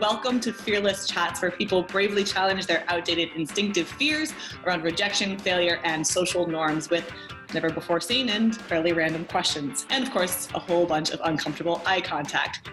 Welcome to Fearless Chats, where people bravely challenge their outdated instinctive fears around rejection, failure, and social norms with never before seen and fairly random questions. And of course, a whole bunch of uncomfortable eye contact.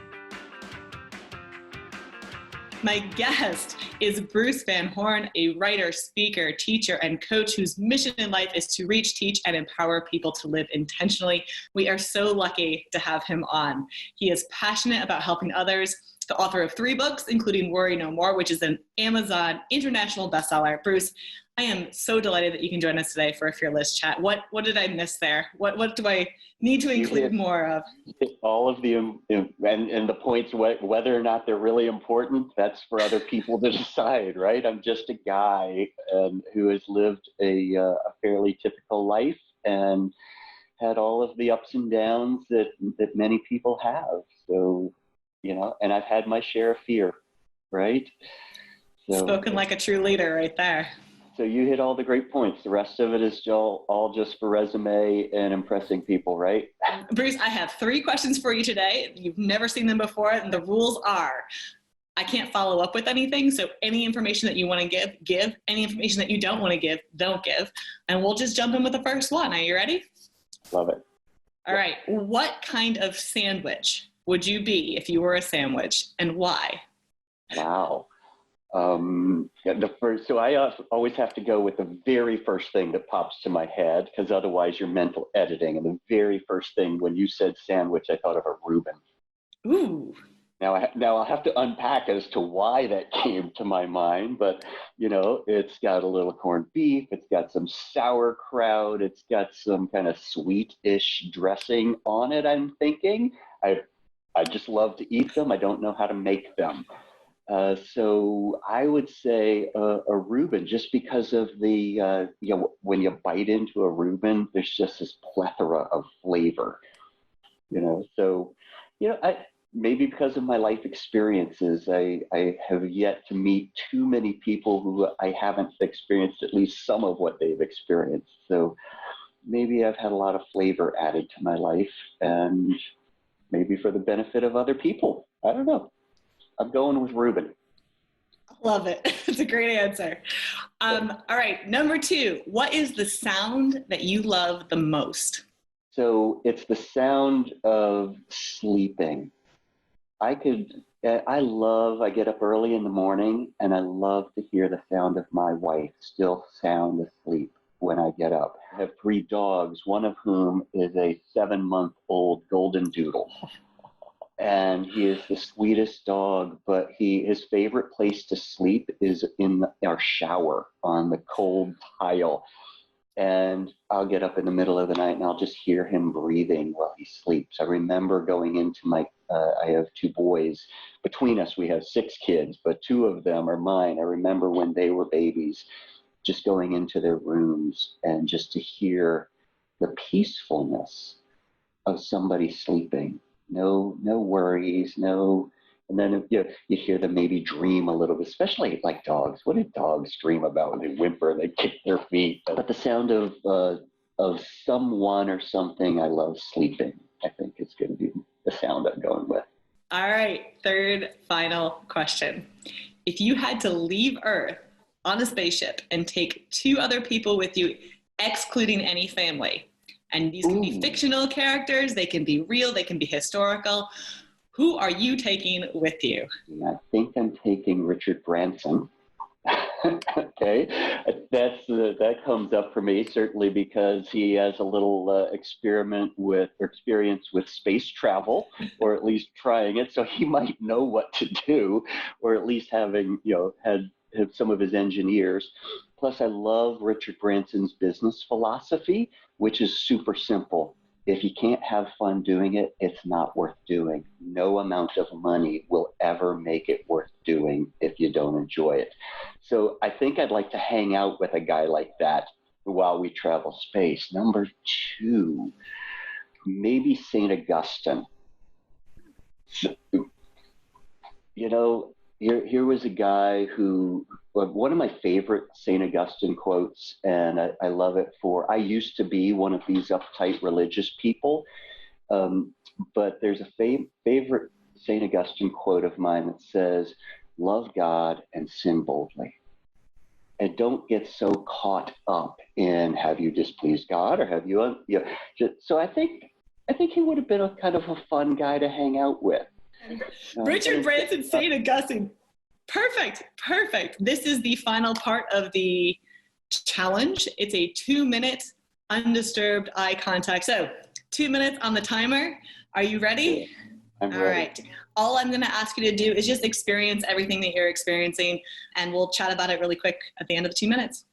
My guest is Bruce Van Horn, a writer, speaker, teacher, and coach whose mission in life is to reach, teach, and empower people to live intentionally. We are so lucky to have him on. He is passionate about helping others, the author of 3 books, including Worry No More, which is an Amazon international bestseller. Bruce, I am so delighted that you can join us today for a Fearless Chat. What did I miss there? What do I need to include more of? All of the, and the points, whether or not they're really important, that's for other people to decide, right? I'm just a guy who has lived a fairly typical life and had all of the ups and downs that many people have. So, and I've had my share of fear, right? So, spoken like a true leader right there. So you hit all the great points. The rest of it is all just for resume and impressing people, right? Bruce, I have 3 questions for you today. You've never seen them before, and the rules are, I can't follow up with anything, so any information that you want to give. Any information that you don't want to give, don't give. And we'll just jump in with the first one. Are you ready? Love it. All right. What kind of sandwich would you be if you were a sandwich, and why? Wow. So I always have to go with the very first thing that pops to my head, because otherwise you're mental editing. And the very first thing when you said sandwich, I thought of a Reuben. Ooh. Now I'll have to unpack as to why that came to my mind, but it's got a little corned beef, it's got some sauerkraut, it's got some kind of sweet-ish dressing on it. I'm thinking I just love to eat them. I don't know how to make them. So I would say a Reuben, just because of the, when you bite into a Reuben, there's just this plethora of flavor, so, maybe because of my life experiences, I have yet to meet too many people who I haven't experienced at least some of what they've experienced. So maybe I've had a lot of flavor added to my life, and maybe for the benefit of other people. I don't know. I'm going with Reuben. Love it. It's a great answer. All right. Number 2, what is the sound that you love the most? So it's the sound of sleeping. I get up early in the morning, and I love to hear the sound of my wife still sound asleep when I get up. I have 3 dogs, one of whom is a 7-month-old golden doodle. And he is the sweetest dog, but his favorite place to sleep is in our shower on the cold tile. And I'll get up in the middle of the night and I'll just hear him breathing while he sleeps. I remember going into I have 2 boys. Between us, we have 6 kids, but 2 of them are mine. I remember when they were babies, just going into their rooms and just to hear the peacefulness of somebody sleeping. No worries, no. And then you hear them maybe dream a little bit, especially like dogs. What do dogs dream about when they whimper and they kick their feet? But the sound of someone or something, I love sleeping, I think is going to be the sound I'm going with. All right, 3rd final question. If you had to leave Earth on a spaceship and take 2 other people with you, excluding any family, and these can be fictional characters, they can be real, they can be historical. Who are you taking with you? I think I'm taking Richard Branson. Okay, that comes up for me, certainly because he has a little experience with space travel, or at least trying it, so he might know what to do, or at least having had some of his engineers. Plus, I love Richard Branson's business philosophy, which is super simple. If you can't have fun doing it, it's not worth doing. No amount of money will ever make it worth doing if you don't enjoy it. So I think I'd like to hang out with a guy like that while we travel space. Number 2, maybe St. Augustine. Here was a guy who, one of my favorite St. Augustine quotes, and I love it I used to be one of these uptight religious people, but there's a favorite St. Augustine quote of mine that says, love God and sin boldly. And don't get so caught up in have you displeased God or have you, so I think he would have been a kind of a fun guy to hang out with. Richard Branson, St. Augustine. Perfect. This is the final part of the challenge. It's a 2-minute undisturbed eye contact. So 2 minutes on the timer. Are you ready? I'm ready. All right. All I'm going to ask you to do is just experience everything that you're experiencing, and we'll chat about it really quick at the end of the 2 minutes.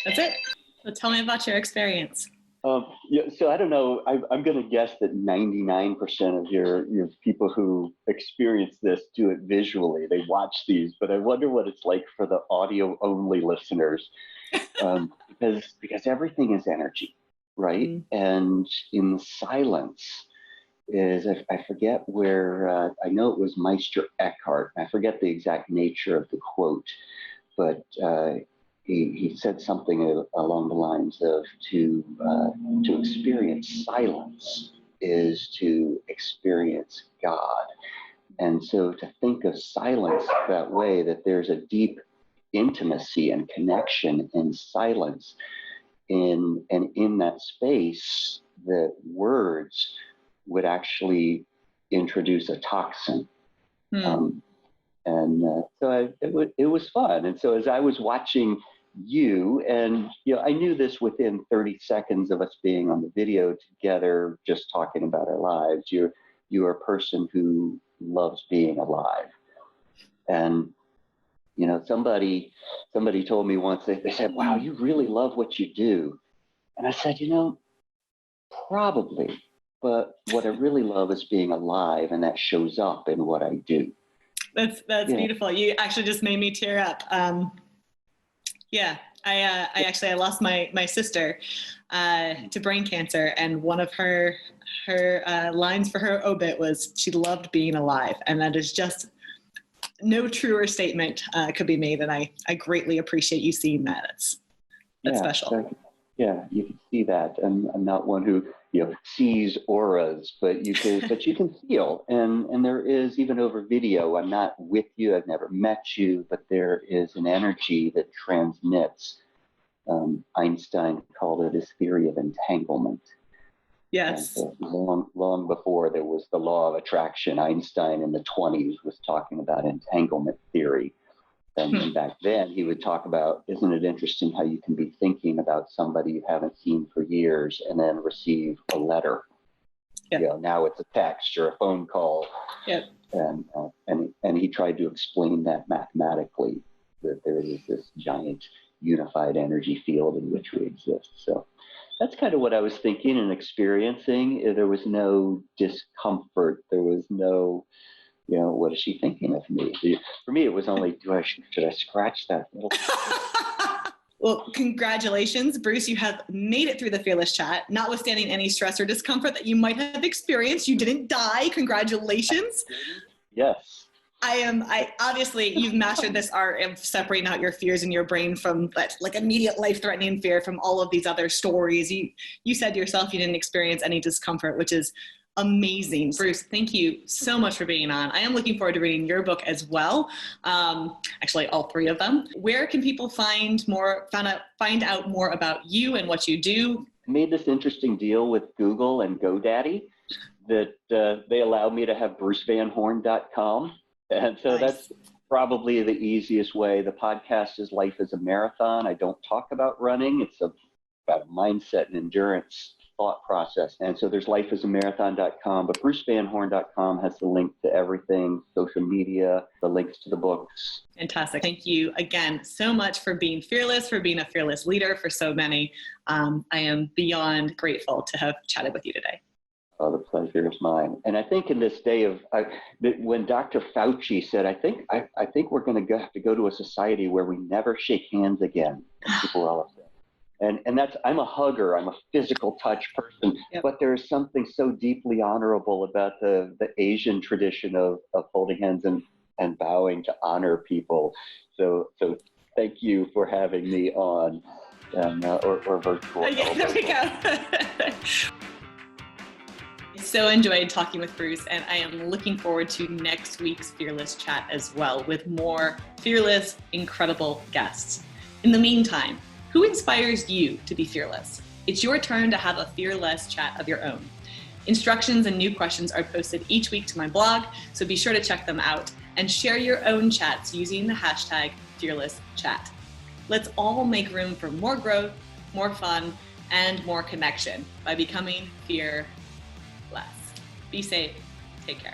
That's it. So tell me about your experience. So I don't know. I'm going to guess that 99% of your people who experience this do it visually. They watch these, but I wonder what it's like for the audio only listeners, because everything is energy, right? Mm-hmm. And in the silence is I forget where I know it was Meister Eckhart. I forget the exact nature of the quote, but he said something along the lines of to experience silence is to experience God. And so to think of silence that way, that there's a deep intimacy and connection in silence, and in that space, that words would actually introduce a toxin. So it was fun. And so as I was watching you, and I knew this within 30 seconds of us being on the video together, just talking about our lives. You're a person who loves being alive. And somebody told me once, they said, wow, you really love what you do. And I said, probably, but what I really love is being alive, and that shows up in what I do. That's beautiful. You actually just made me tear up. I lost my sister to brain cancer, and one of her lines for her obit was she loved being alive, and that is just no truer statement could be made. And I greatly appreciate you seeing that. That's special. You can see that. I'm not one who sees auras, but you can feel, and there is, even over video. I'm not with you. I've never met you, but there is an energy that transmits. Einstein called it his theory of entanglement. Yes. And, long before there was the law of attraction, Einstein in the 1920s was talking about entanglement theory. And back then he would talk about, isn't it interesting how you can be thinking about somebody you haven't seen for years and then receive a letter? Yep. Now it's a text or a phone call. Yep. And he tried to explain that mathematically, that there is this giant unified energy field in which we exist. So that's kind of what I was thinking and experiencing. There was no discomfort. There was no, what is she thinking of me? For me, it was only, should I scratch that little? Well, congratulations, Bruce. You have made it through the Fearless Chat, notwithstanding any stress or discomfort that you might have experienced. You didn't die. Congratulations. Yes. Obviously, you've mastered this art of separating out your fears in your brain from that, like, immediate life-threatening fear from all of these other stories. You said yourself you didn't experience any discomfort, which is amazing. Bruce, thank you so much for being on. I am looking forward to reading your book as well. Actually, all 3 of them. Where can people find out more about you and what you do? I made this interesting deal with Google and GoDaddy that they allowed me to have brucevanhorn.com. And so That's probably the easiest way. The podcast is Life is a Marathon. I don't talk about running. It's about a mindset and endurance thought process. And so there's lifeisamarathon.com, but brucevanhorn.com has the link to everything, social media, the links to the books. Fantastic. Thank you again so much for being fearless, for being a fearless leader for so many. I am beyond grateful to have chatted with you today. Oh, the pleasure is mine. And I think in this day of, when Dr. Fauci said, I think we're going to have to go to a society where we never shake hands again. People were all upset. And that's, I'm a hugger, I'm a physical touch person, yep. But there is something so deeply honorable about the Asian tradition of holding hands. And and vowing to honor people. So thank you for having me on, and or virtual. Yeah, there we go. So enjoyed talking with Bruce, and I am looking forward to next week's Fearless Chat as well, with more fearless, incredible guests. In the meantime, who inspires you to be fearless? It's your turn to have a fearless chat of your own. Instructions and new questions are posted each week to my blog, so be sure to check them out and share your own chats using the hashtag #FearlessChat. Let's all make room for more growth, more fun, and more connection by becoming fearless. Be safe. Take care.